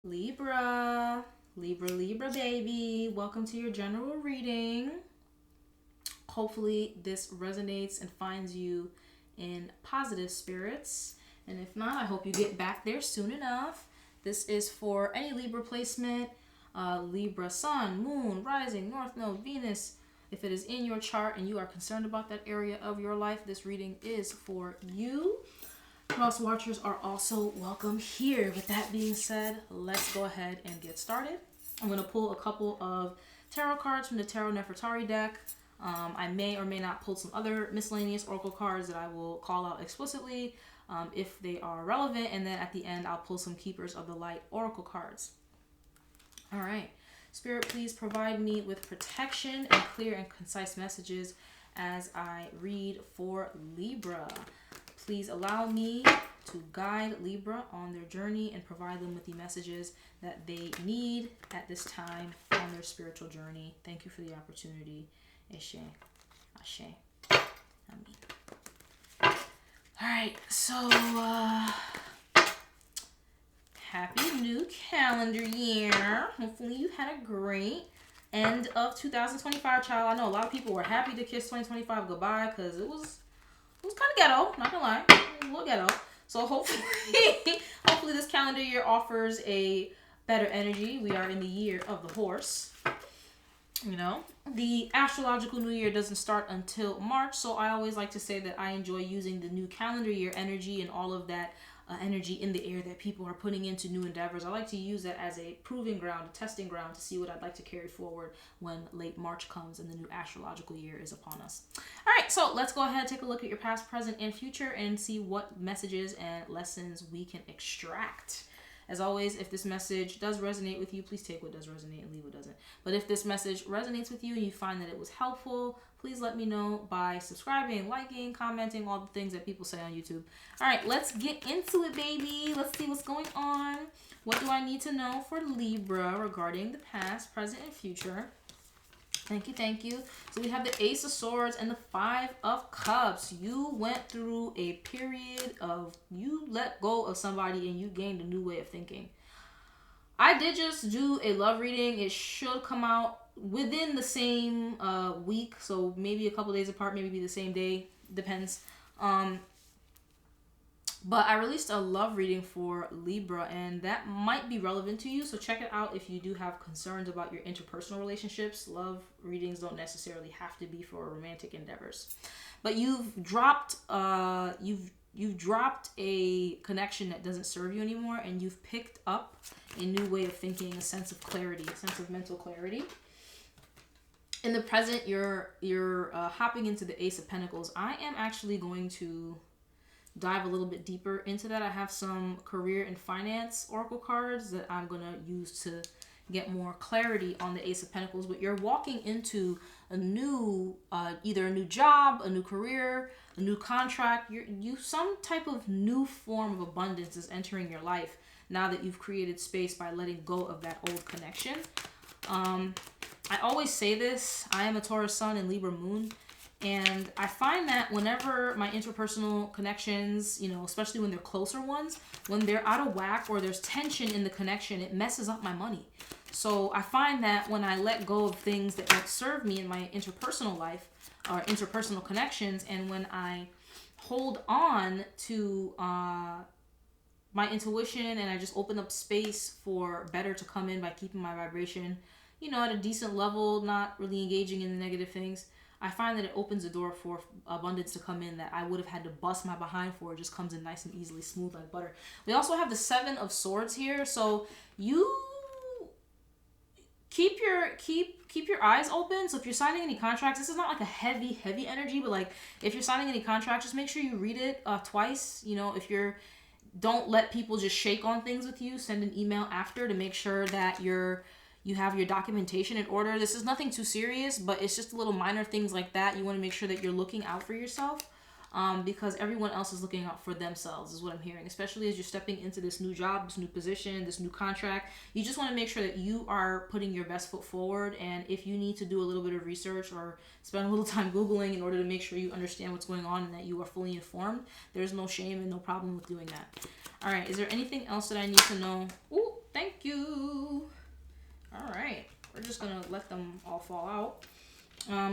Libra, Libra, baby. Welcome to your general reading. Hopefully, this resonates and finds you in positive spirits. And if not, I hope you get back there soon enough. This is for any Libra placement, Libra, Sun, Moon, Rising, North Node, Venus. If it is in your chart and you are concerned about that area of your life, this reading is for you. Cross watchers are also welcome here. With that being said, let's go ahead and get started. I'm going to pull a couple of tarot cards from the Tarot Nefertari deck. I may or may not pull some other miscellaneous oracle cards that I will call out explicitly if they are relevant. And then at the end, I'll pull some Keepers of the Light oracle cards. All right. Spirit, please provide me with protection and clear and concise messages as I read for Libra. Please allow me to guide Libra on their journey and provide them with the messages that they need at this time on their spiritual journey. Thank you for the opportunity. Ashe. Ashe. Amen. Alright, so happy new calendar year. Hopefully you had a great end of 2025, child. I know a lot of people were happy to kiss 2025 goodbye because it was kind of ghetto, not gonna lie. It was a little ghetto. So hopefully this calendar year offers a better energy. We are in the year of the horse. You know, the astrological new year doesn't start until March, so I always like to say that I enjoy using the new calendar year energy and all of that energy in the air that people are putting into new endeavors. I like to use that as a proving ground, a testing ground to see what I'd like to carry forward when late March comes and the new astrological year is upon us. All right, so let's go ahead and take a look at your past, present, and future and see what messages and lessons we can extract. As always, if this message does resonate with you, please take what does resonate and leave what doesn't. But if this message resonates with you and you find that it was helpful, please let me know by subscribing, liking, commenting, all the things that people say on YouTube. All right, let's get into it, baby. Let's see what's going on. What do I need to know for Libra regarding the past, present, and future? Thank you, thank you. So we have the Ace of Swords and the Five of Cups. You went through a period of, you let go of somebody and you gained a new way of thinking. I did just do a love reading. It should come out within the same week. So maybe a couple days apart, maybe the same day. Depends. But I released a love reading for Libra, and that might be relevant to you. So check it out if you do have concerns about your interpersonal relationships. Love readings don't necessarily have to be for romantic endeavors. But you've dropped you've dropped a connection that doesn't serve you anymore, and you've picked up a new way of thinking, a sense of clarity, a sense of mental clarity. In the present, you're hopping into the Ace of Pentacles. I am actually going to dive a little bit deeper into that. I have some career and finance oracle cards that I'm going to use to get more clarity on the Ace of Pentacles. But you're walking into a new, either a new job, a new career, a new contract. Some type of new form of abundance is entering your life now that you've created space by letting go of that old connection. I always say this. I am a Taurus Sun and Libra Moon. And I find that whenever my interpersonal connections, especially when they're closer ones, when they're out of whack or there's tension in the connection, it messes up my money. So I find that when I let go of things that don't serve me in my interpersonal life or interpersonal connections, and when I hold on to my intuition and I just open up space for better to come in by keeping my vibration, at a decent level, not really engaging in the negative things, I find that it opens the door for abundance to come in that I would have had to bust my behind for. It just comes in nice and easily, smooth like butter. We also have the Seven of Swords here. So you keep your eyes open. So if you're signing any contracts, this is not like a heavy energy, but like if you're signing any contract, just make sure you read it twice. Don't let people just shake on things with you. Send an email after to make sure that you have your documentation in order. This is nothing too serious, but it's just little minor things like that. You want to make sure that you're looking out for yourself because everyone else is looking out for themselves is what I'm hearing, especially as you're stepping into this new job, this new position, this new contract. You just want to make sure that you are putting your best foot forward, and if you need to do a little bit of research or spend a little time Googling in order to make sure you understand what's going on and that you are fully informed, there's no shame and no problem with doing that. All right, is there anything else that I need to know? Ooh, Thank you. All right. We're just going to let them all fall out.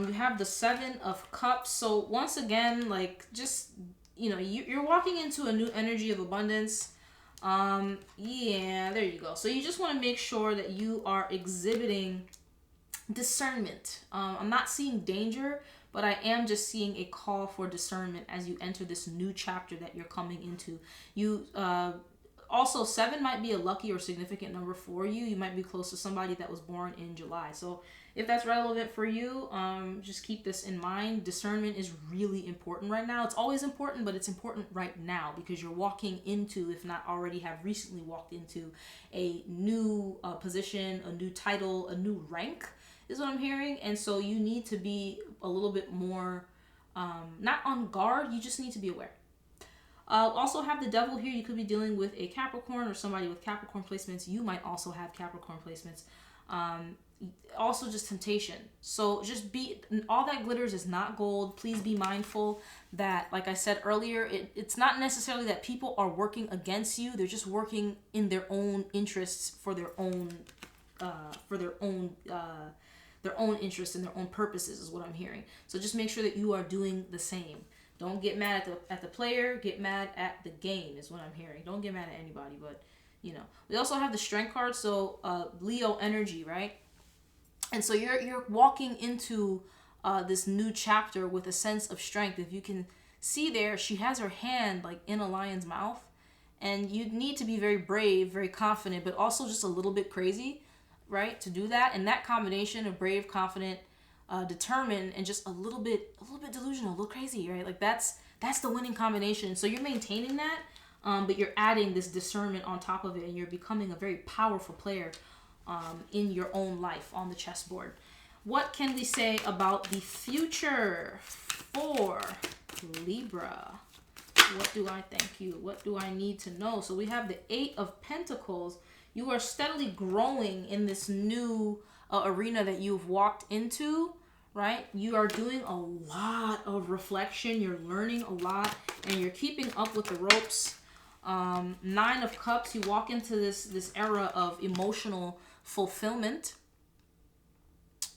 You have the 7 of Cups. So once again, like, just, you know, you're walking into a new energy of abundance. Yeah, there you go. So you just want to make sure that you are exhibiting discernment. I'm not seeing danger, but I am just seeing a call for discernment as you enter this new chapter that you're coming into. You also, 7 might be a lucky or significant number for you. You might be close to somebody that was born in July. So if that's relevant for you, just keep this in mind. Discernment is really important right now. It's always important, but it's important right now because you're walking into, if not already have recently walked into, a new position, a new title, a new rank is what I'm hearing. And so you need to be a little bit more, not on guard, you just need to be aware. Also have the Devil here. You could be dealing with a Capricorn or somebody with Capricorn placements. You might also have Capricorn placements. Also just temptation. So just be, all that glitters is not gold. Please be mindful that, like I said earlier, it's not necessarily that people are working against you. They're just working in their own interests for their own interests and their own purposes is what I'm hearing. So just make sure that you are doing the same. Don't get mad at the player. Get mad at the game is what I'm hearing. Don't get mad at anybody, but you know. We also have the Strength card, so Leo energy, right? And so you're walking into this new chapter with a sense of strength. If you can see there, she has her hand like in a lion's mouth, and you need to be very brave, very confident, but also just a little bit crazy, right? To do that, and that combination of brave, confident, determined, and just a little bit delusional, a little crazy, right? Like that's the winning combination. So you're maintaining that, but you're adding this discernment on top of it, and you're becoming a very powerful player in your own life on the chessboard. What can we say about the future for Libra? What do I thank you? What do I need to know? So we have the 8 of Pentacles. You are steadily growing in this new arena that you've walked into, right? You are doing a lot of reflection. You're learning a lot, and you're keeping up with the ropes. 9 of Cups. You walk into this era of emotional fulfillment.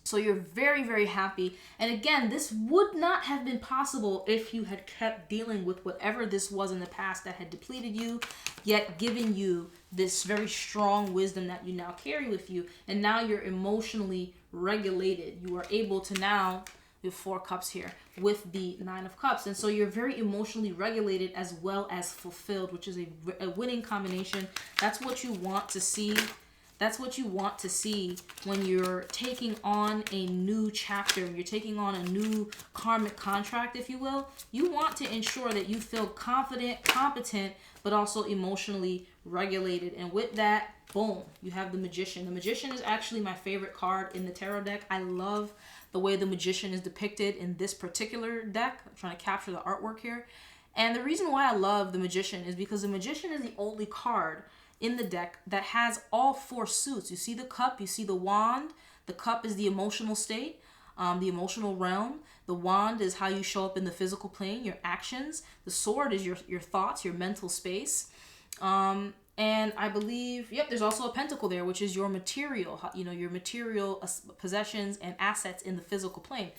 So you're very, very happy. And again, this would not have been possible if you had kept dealing with whatever this was in the past that had depleted you, yet giving you this very strong wisdom that you now carry with you. And now you're emotionally regulated. You are able to now, you have 4 cups here with the 9 of Cups. And so you're very emotionally regulated as well as fulfilled, which is a winning combination. That's what you want to see. That's what you want to see when you're taking on a new chapter, when you're taking on a new karmic contract, if you will. You want to ensure that you feel confident, competent, but also emotionally regulated. And with that, boom, you have the Magician. The Magician is actually my favorite card in the tarot deck. I love the way the Magician is depicted in this particular deck. I'm trying to capture the artwork here. And the reason why I love the Magician is because the Magician is the only card in the deck that has all 4 suits. You see the cup, you see the wand. The cup is the emotional state, the emotional realm. The wand is how you show up in the physical plane, your actions. The sword is your thoughts, your mental space. And I believe, yep, there's also a pentacle there, which is your material, your material possessions and assets in the physical plane,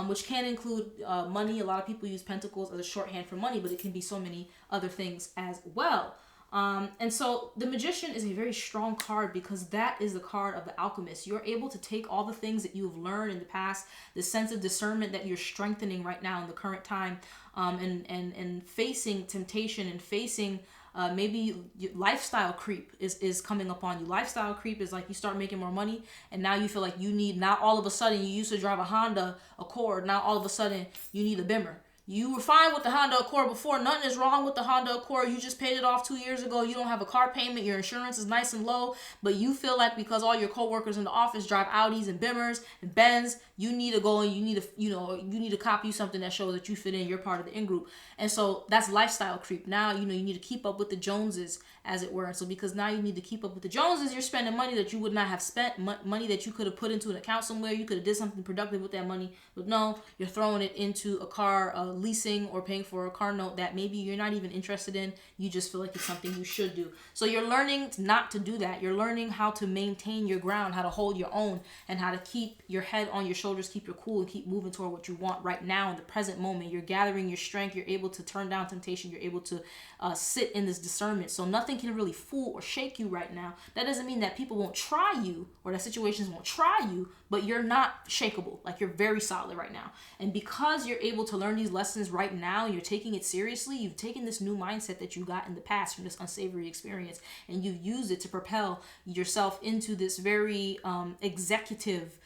which can include money. A lot of people use pentacles as a shorthand for money, but it can be so many other things as well. And so the Magician is a very strong card because that is the card of the alchemist. You're able to take all the things that you've learned in the past, the sense of discernment that you're strengthening right now in the current time, and facing temptation and facing maybe lifestyle creep is coming up on you. Lifestyle creep is like you start making more money, and now you feel like you need, now all of a sudden you used to drive a Honda Accord, now all of a sudden you need a Beamer. You were fine with the Honda Accord before. Nothing is wrong with the Honda Accord. You just paid it off 2 years ago. You don't have a car payment. Your insurance is nice and low. But you feel like because all your coworkers in the office drive Audis and Beamers and Benz, you need to go and you need to copy something that shows that you fit in. You're part of the in group. And so that's lifestyle creep. Now, you need to keep up with the Joneses, as it were. And so because now you need to keep up with the Joneses, you're spending money that you would not have spent, money that you could have put into an account somewhere. You could have did something productive with that money. But no, you're throwing it into a car, leasing or paying for a car note that maybe you're not even interested in. You just feel like it's something you should do. So you're learning not to do that. You're learning how to maintain your ground, how to hold your own, and how to keep your head on your shoulders, keep your cool, and keep moving toward what you want right now in the present moment. You're gathering your strength. You're able to turn down temptation. You're able to sit in this discernment. So nothing can really fool or shake you right now. That doesn't mean that people won't try you or that situations won't try you, but you're not shakable. Like, you're very solid right now. And because you're able to learn these lessons right now, you're taking it seriously. You've taken this new mindset that you got in the past from this unsavory experience, and you've used it to propel yourself into this very executive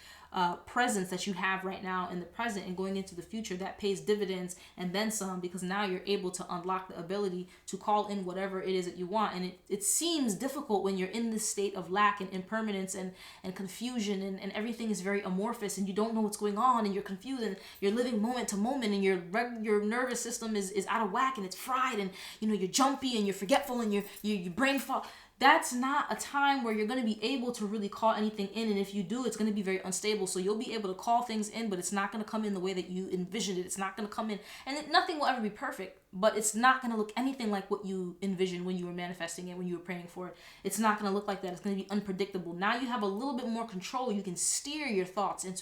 presence that you have right now in the present and going into the future that pays dividends and then some, because now you're able to unlock the ability to call in whatever it is that you want. And it seems difficult when you're in this state of lack and impermanence and confusion, and everything is very amorphous and you don't know what's going on and you're confused and you're living moment to moment and your nervous system is out of whack and it's fried, and you're jumpy and you're forgetful and your brain fog. That's not a time where you're going to be able to really call anything in. And if you do, it's going to be very unstable. So you'll be able to call things in, but it's not going to come in the way that you envisioned it. It's not going to come in. And nothing will ever be perfect, but it's not going to look anything like what you envisioned when you were manifesting it, when you were praying for it. It's not going to look like that. It's going to be unpredictable. Now you have a little bit more control. You can steer your thoughts and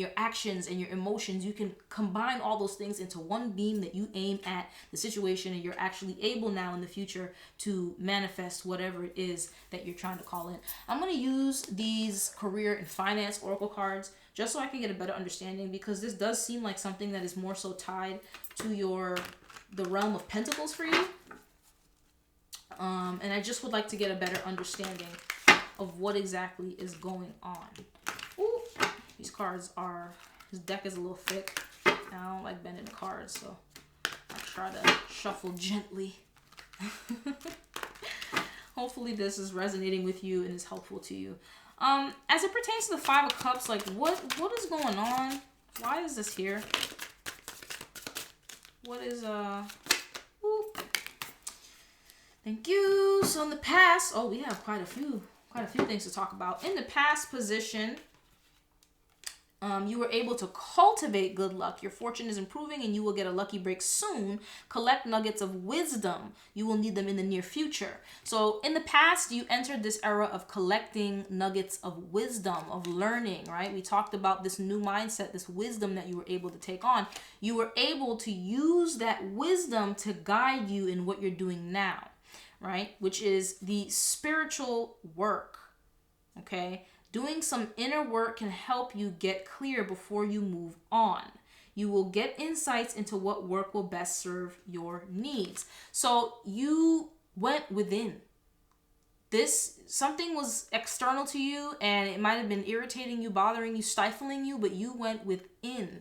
your actions and your emotions. You can combine all those things into one beam that you aim at the situation, and you're actually able now in the future to manifest whatever it is that you're trying to call in. I'm going to use these career and finance oracle cards just so I can get a better understanding, because this does seem like something that is more so tied to the realm of pentacles for you. And I just would like to get a better understanding of what exactly is going on. Ooh, these deck is a little thick. I don't like bending the cards, so I try to shuffle gently. Hopefully this is resonating with you and is helpful to you. As it pertains to the Five of Cups, like what is going on? Why is this here? What is thank you. So in the past, we have quite a few things to talk about. In the past position, you were able to cultivate good luck. Your fortune is improving and you will get a lucky break soon. Collect nuggets of wisdom. You will need them in the near future. So in the past, you entered this era of collecting nuggets of wisdom, of learning, right? We talked about this new mindset, this wisdom that you were able to take on. You were able to use that wisdom to guide you in what you're doing now, right? Which is the spiritual work, okay? Doing some inner work can help you get clear before you move on. You will get insights into what work will best serve your needs. So you went within. Something was external to you and it might have been irritating you, bothering you, stifling you, but you went within.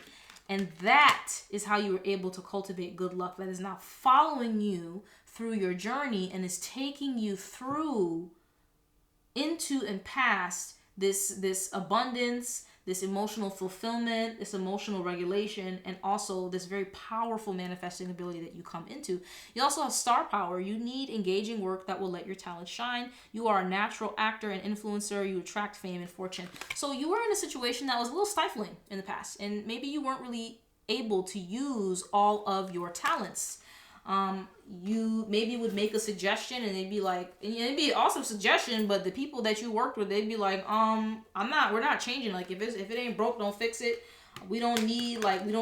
And that is how you were able to cultivate good luck that is now following you through your journey and is taking you through into and past this abundance, this emotional fulfillment, this emotional regulation, and also this very powerful manifesting ability that you come into. You also have star power. You need engaging work that will let your talent shine. You are a natural actor and influencer. You attract fame and fortune. So you were in a situation that was a little stifling in the past, and maybe you weren't really able to use all of your talents. You maybe would make a suggestion and they'd be like, and it'd be an awesome suggestion, but the people that you worked with, they'd be like, we're not changing. Like, if it ain't broke, don't fix it. We don't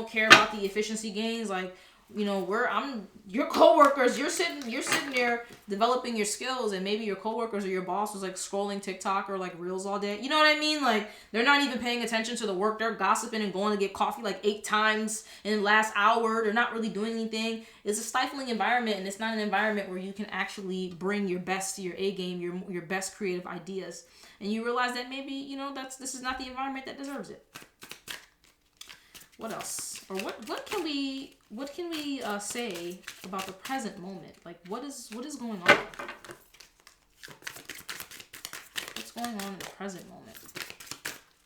care about the efficiency gains. Like, I'm your coworkers, you're sitting there developing your skills, and maybe your coworkers or your boss was like scrolling TikTok or like Reels all day. You know what I mean? Like, they're not even paying attention to the work. They're gossiping and going to get coffee like 8 times in the last hour. They're not really doing anything. It's a stifling environment, and it's not an environment where you can actually bring your best to your A game, your best creative ideas. And you realize that maybe, this is not the environment that deserves it. What else? Or what can we say about the present moment? Like, what is going on? What's going on in the present moment?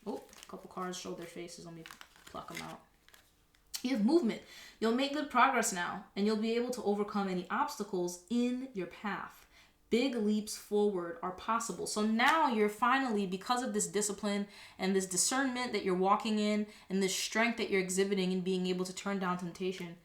Oh, a couple cards show their faces. Let me pluck them out. You have movement. You'll make good progress now, and you'll be able to overcome any obstacles in your path. Big leaps forward are possible. So now you're finally, because of this discipline and this discernment that you're walking in and this strength that you're exhibiting and being able to turn down temptation,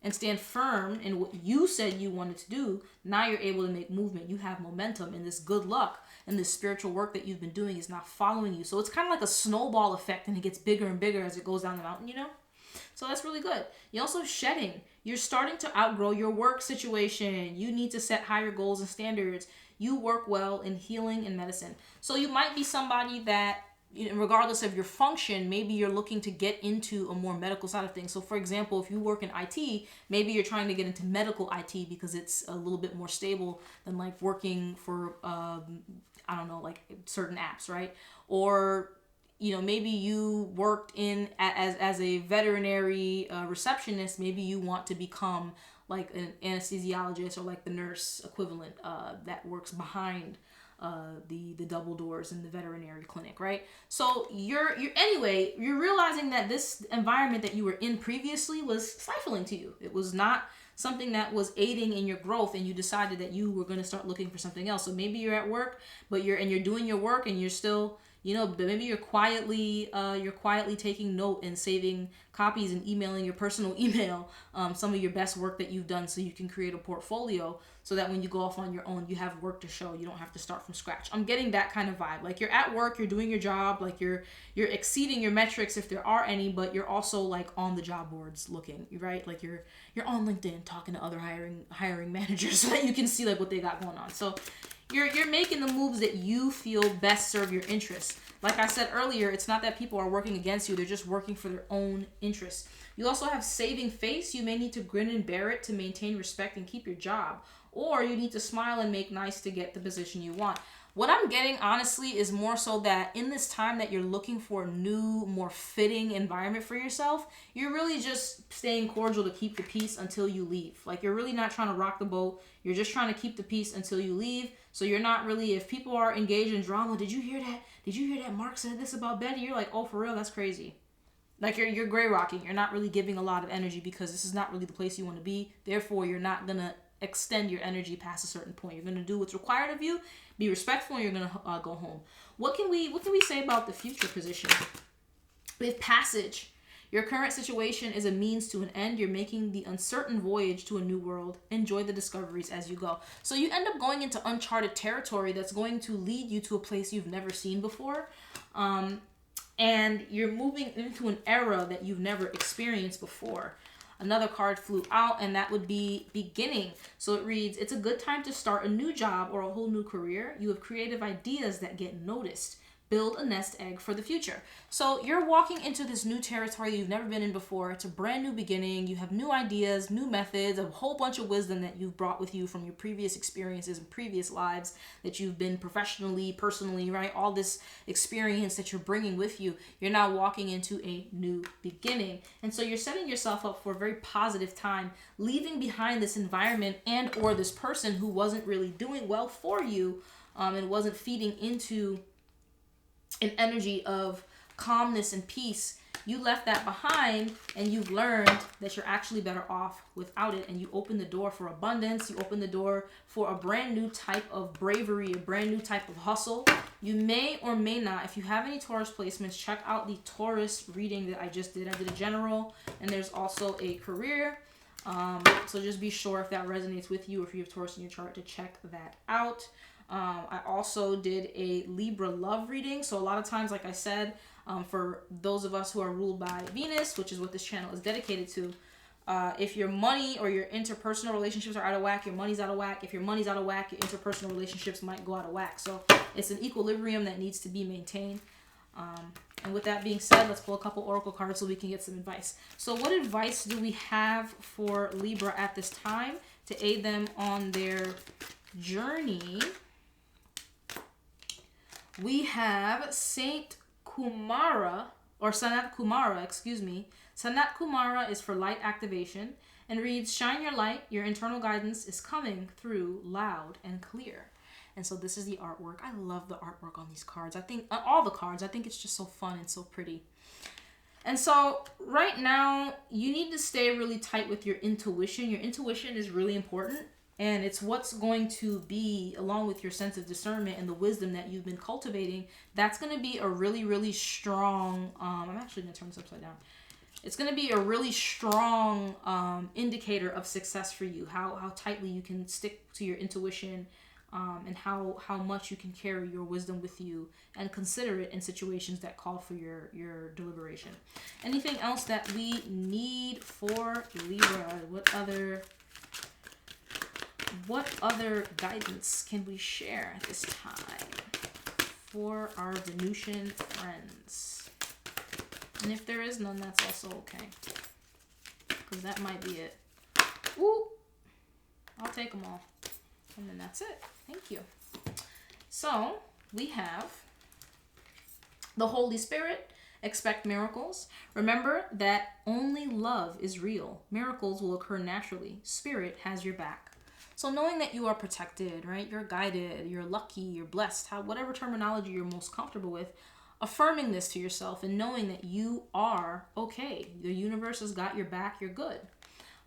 and stand firm in what you said you wanted to do, now you're able to make movement. You have momentum, and this good luck and this spiritual work that you've been doing is now following you. So it's kind of like a snowball effect, and it gets bigger and bigger as it goes down the mountain, you know? So that's really good. You're also shedding. You're starting to outgrow your work situation. You need to set higher goals and standards. You work well in healing and medicine. So you might be somebody that, regardless of your function, maybe you're looking to get into a more medical side of things. So for example, if you work in IT, maybe you're trying to get into medical IT because it's a little bit more stable than like working for, I don't know, like certain apps, right? Or maybe you worked in as a veterinary receptionist. Maybe you want to become like an anesthesiologist or like the nurse equivalent that works behind the double doors in the veterinary clinic, right? So you're realizing that this environment that you were in previously was stifling to you. It was not something that was aiding in your growth, and you decided that you were going to start looking for something else. So maybe you're at work, but you're doing your work, and you're still, maybe you're quietly taking note and saving copies and emailing your personal email some of your best work that you've done, so you can create a portfolio, so that when you go off on your own, you have work to show. You don't have to start from scratch. I'm getting that kind of vibe. Like you're at work, you're doing your job, like you're exceeding your metrics if there are any, but you're also like on the job boards looking, right? Like you're on LinkedIn talking to other hiring managers so that you can see like what they got going on. So you're making the moves that you feel best serve your interests. Like I said earlier, it's not that people are working against you. They're just working for their own interests. You also have saving face. You may need to grin and bear it to maintain respect and keep your job. Or you need to smile and make nice to get the position you want. What I'm getting, honestly, is more so that in this time that you're looking for a new, more fitting environment for yourself, you're really just staying cordial to keep the peace until you leave. Like, you're really not trying to rock the boat. You're just trying to keep the peace until you leave. So you're not really, if people are engaged in drama, did you hear that? Did you hear that Mark said this about Betty? You're like, oh, for real? That's crazy. Like, you're gray rocking. You're not really giving a lot of energy because this is not really the place you want to be. Therefore, you're not going to extend your energy past a certain point. You're going to do what's required of you, be respectful, and you're going to go home. What can we say about the future position? With passage, your current situation is a means to an end. You're making the uncertain voyage to a new world. Enjoy the discoveries as you go. So you end up going into uncharted territory that's going to lead you to a place you've never seen before. And you're moving into an era that you've never experienced before. Another card flew out, and that would be beginning. So it reads, it's a good time to start a new job or a whole new career. You have creative ideas that get noticed. Build a nest egg for the future. So you're walking into this new territory you've never been in before. It's a brand new beginning. You have new ideas, new methods, a whole bunch of wisdom that you've brought with you from your previous experiences and previous lives that you've been professionally, personally, right? All this experience that you're bringing with you. You're now walking into a new beginning. And so you're setting yourself up for a very positive time, leaving behind this environment and or this person who wasn't really doing well for you and wasn't feeding into an energy of calmness and peace. You left that behind, and you've learned that you're actually better off without it. And you open the door for abundance. You open the door for a brand new type of bravery, a brand new type of hustle. You may or may not, if you have any Taurus placements, check out the Taurus reading that I just did. I did a general, and there's also a career. So just be sure if that resonates with you, or if you have Taurus in your chart, to check that out. I also did a Libra love reading. So a lot of times, like I said, for those of us who are ruled by Venus, which is what this channel is dedicated to, if your money or your interpersonal relationships are out of whack, your money's out of whack. If your money's out of whack, your interpersonal relationships might go out of whack. So it's an equilibrium that needs to be maintained. And with that being said, let's pull a couple oracle cards so we can get some advice. So what advice do we have for Libra at this time to aid them on their journey? We have Saint Kumara, or Sanat Kumara, excuse me. Sanat Kumara is for light activation and reads, shine your light, your internal guidance is coming through loud and clear. And so this is the artwork. I love the artwork on these cards. I think, all the cards, I think it's just so fun and so pretty. And so right now, you need to stay really tight with your intuition. Your intuition is really important. And it's what's going to be, along with your sense of discernment and the wisdom that you've been cultivating, that's going to be a really, really strong, I'm actually going to turn this upside down. It's going to be a really strong indicator of success for you, how tightly you can stick to your intuition, and how much you can carry your wisdom with you and consider it in situations that call for your deliberation. Anything else that we need for Libra? What other guidance can we share at this time for our Venusian friends? And if there is none, that's also okay, because that might be it. Ooh, I'll take them all. And then that's it. Thank you. So we have the Holy Spirit. Expect miracles. Remember that only love is real. Miracles will occur naturally. Spirit has your back. So knowing that you are protected, right? You're guided, you're lucky, you're blessed, whatever terminology you're most comfortable with, affirming this to yourself and knowing that you are okay. The universe has got your back. You're good.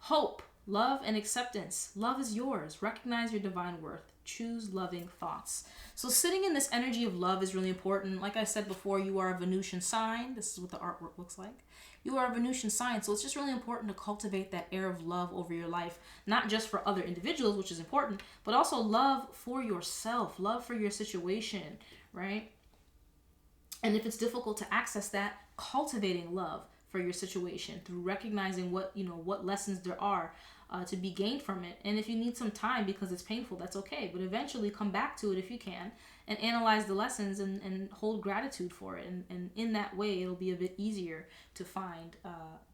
Hope. Love and acceptance. Love is yours. Recognize your divine worth. Choose loving thoughts. So sitting in this energy of love is really important. Like I said before, you are a Venusian sign. This is what the artwork looks like. You are a Venusian sign. So it's just really important to cultivate that air of love over your life, not just for other individuals, which is important, but also love for yourself, love for your situation, right? And if it's difficult to access that, cultivating love for your situation through recognizing what lessons there are to be gained from it. And if you need some time because it's painful, that's okay. But eventually come back to it if you can and analyze the lessons and hold gratitude for it. And in that way, it'll be a bit easier to find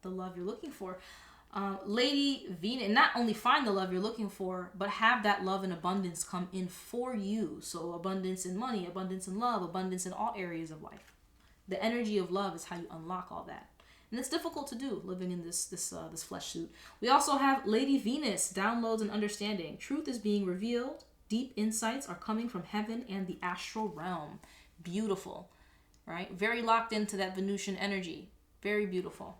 the love you're looking for. Lady Venus, not only find the love you're looking for, but have that love and abundance come in for you. So abundance in money, abundance in love, abundance in all areas of life. The energy of love is how you unlock all that. And it's difficult to do living in this flesh suit. We also have Lady Venus, downloads and understanding. Truth is being revealed. Deep insights are coming from heaven and the astral realm. Beautiful, right? Very locked into that Venusian energy. Very beautiful.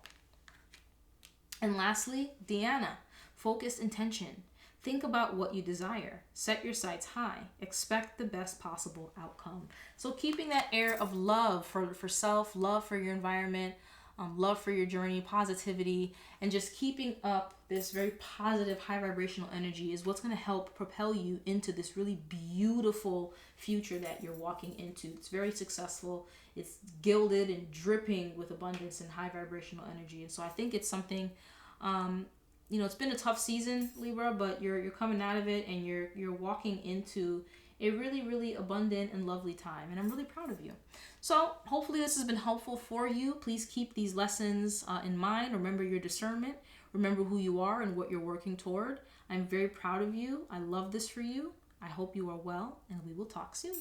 And lastly, Diana, focused intention. Think about what you desire. Set your sights high. Expect the best possible outcome. So keeping that air of love for self, love for your environment, love for your journey, positivity, and just keeping up this very positive, high vibrational energy is what's going to help propel you into this really beautiful future that you're walking into. It's very successful. It's gilded and dripping with abundance and high vibrational energy. And so I think it's something, it's been a tough season, Libra, but you're coming out of it and you're walking into a really, really abundant and lovely time. And I'm really proud of you. So hopefully this has been helpful for you. Please keep these lessons in mind. Remember your discernment. Remember who you are and what you're working toward. I'm very proud of you. I love this for you. I hope you are well, and we will talk soon.